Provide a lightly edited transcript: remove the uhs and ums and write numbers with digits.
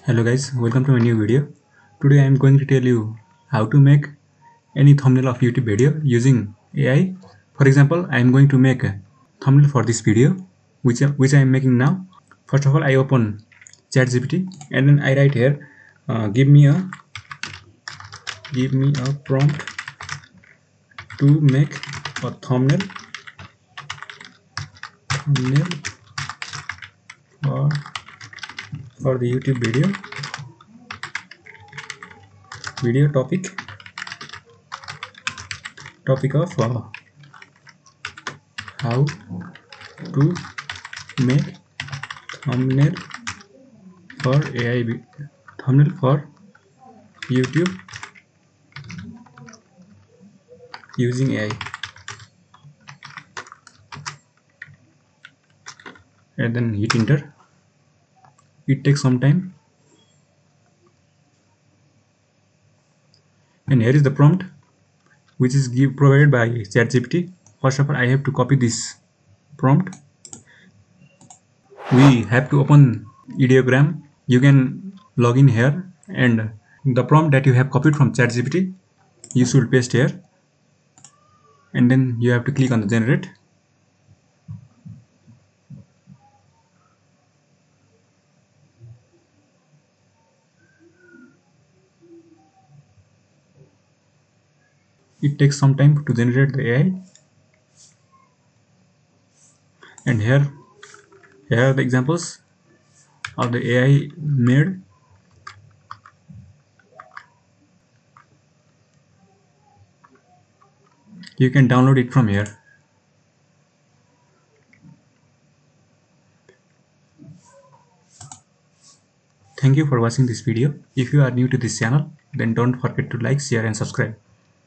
Hello guys, welcome to my new video. Today I am going to tell you how to make any thumbnail of YouTube video using AI. For example, I am going to make a thumbnail for this video which I am making now. First of all, I open ChatGPT and then I write here give me a prompt to make a thumbnail for the YouTube video topic of how to make thumbnail for AI thumbnail for YouTube using AI, and then hit enter. It takes some time, and here is the prompt which is provided by ChatGPT. First of all, I have to copy this prompt. We have to open ideogram. You can log in here, and the prompt that you have copied from ChatGPT you should paste here, and then you have to click on the generate. It takes some time to generate the AI, and here are the examples of the AI made. You can download it from here. Thank you for watching this video. If you are new to this channel, then don't forget to like, share and subscribe.